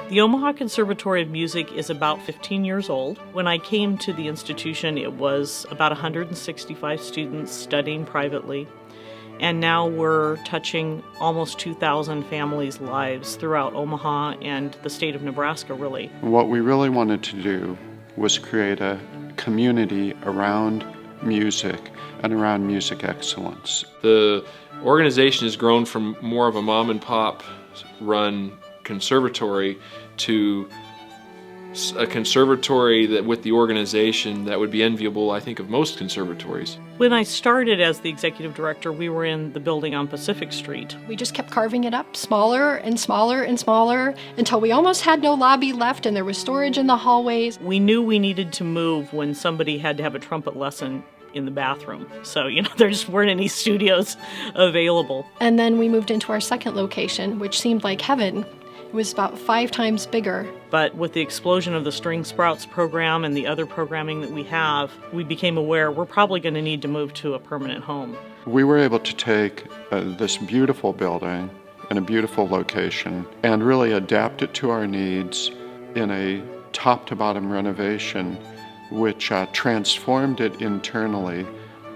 The Omaha Conservatory of Music is about 15 years old. When I came to the institution, it was about 165 students studying privately. And now we're touching almost 2,000 families' lives throughout Omaha and the state of Nebraska, really. What we really wanted to do was create a community around music and around music excellence. The organization has grown from more of a mom and pop run conservatory to a conservatory that with the organization that would be enviable, I think, of most conservatories. When I started as the executive director, we were in the building on Pacific Street. We just kept carving it up smaller and smaller and smaller until we almost had no lobby left and there was storage in the hallways. We knew we needed to move when somebody had to have a trumpet lesson in the bathroom. So, there just weren't any studios available. And then we moved into our second location, which seemed like heaven. It was about 5 times bigger. But with the explosion of the String Sprouts program and the other programming that we have, we became aware we're probably going to need to move to a permanent home. We were able to take this beautiful building in a beautiful location and really adapt it to our needs in a top-to-bottom renovation, which transformed it internally,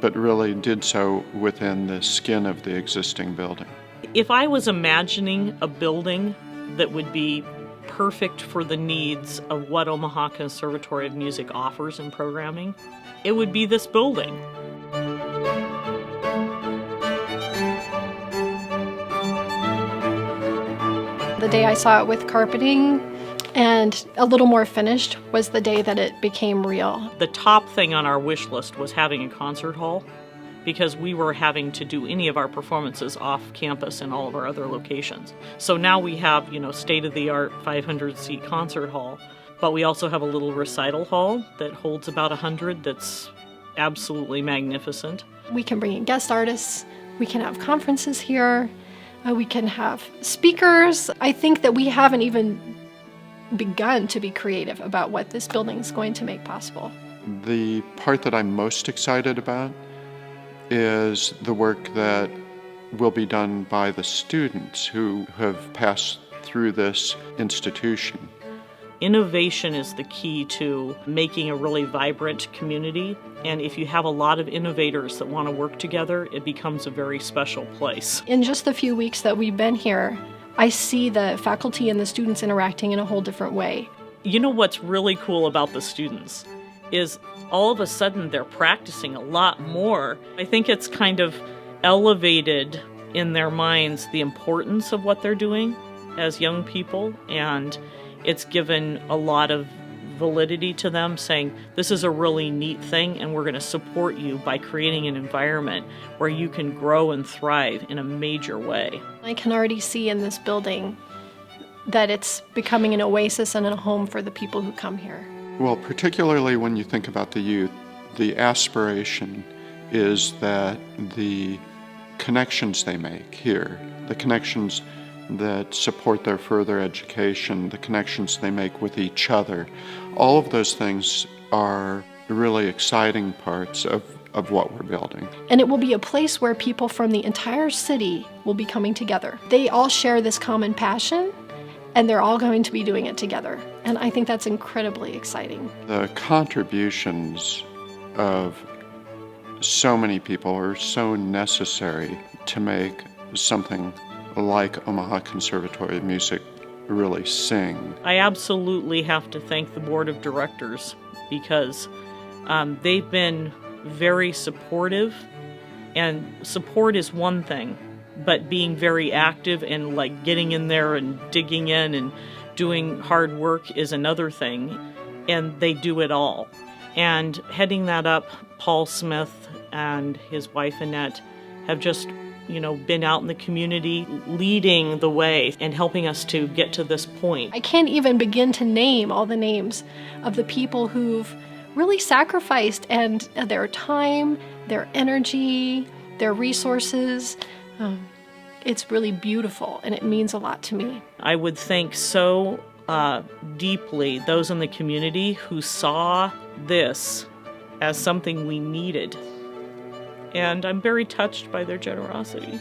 but really did so within the skin of the existing building. If I was imagining a building that would be perfect for the needs of what Omaha Conservatory of Music offers in programming, it would be this building. The day I saw it with carpeting and a little more finished was the day that it became real. The top thing on our wish list was having a concert hall, because we were having to do any of our performances off campus in all of our other locations. So now we have, state-of-the-art 500-seat concert hall, but we also have a little recital hall that holds about 100 that's absolutely magnificent. We can bring in guest artists, we can have conferences here, we can have speakers. I think that we haven't even begun to be creative about what this building is going to make possible. The part that I'm most excited about is the work that will be done by the students who have passed through this institution. Innovation is the key to making a really vibrant community, and if you have a lot of innovators that want to work together, it becomes a very special place. In just the few weeks that we've been here, I see the faculty and the students interacting in a whole different way. You know what's really cool about the students is all of a sudden they're practicing a lot more. I think it's kind of elevated in their minds the importance of what they're doing as young people, and it's given a lot of validity to them, saying this is a really neat thing and we're going to support you by creating an environment where you can grow and thrive in a major way. I can already see in this building that it's becoming an oasis and a home for the people who come here. Well, particularly when you think about the youth, the aspiration is that the connections they make here, the connections that support their further education, the connections they make with each other, all of those things are really exciting parts of what we're building. And it will be a place where people from the entire city will be coming together. They all share this common passion, and they're all going to be doing it together. And I think that's incredibly exciting. The contributions of so many people are so necessary to make something like Omaha Conservatory of Music really sing. I absolutely have to thank the board of directors because they've been very supportive, and support is one thing, but being very active and getting in there and digging in and doing hard work is another thing, and they do it all. And heading that up, Paul Smith and his wife Annette have just been out in the community leading the way and helping us to get to this point. I can't even begin to name all the names of the people who've really sacrificed and their time, their energy, their resources. It's really beautiful, and it means a lot to me. I would thank so deeply those in the community who saw this as something we needed. And I'm very touched by their generosity.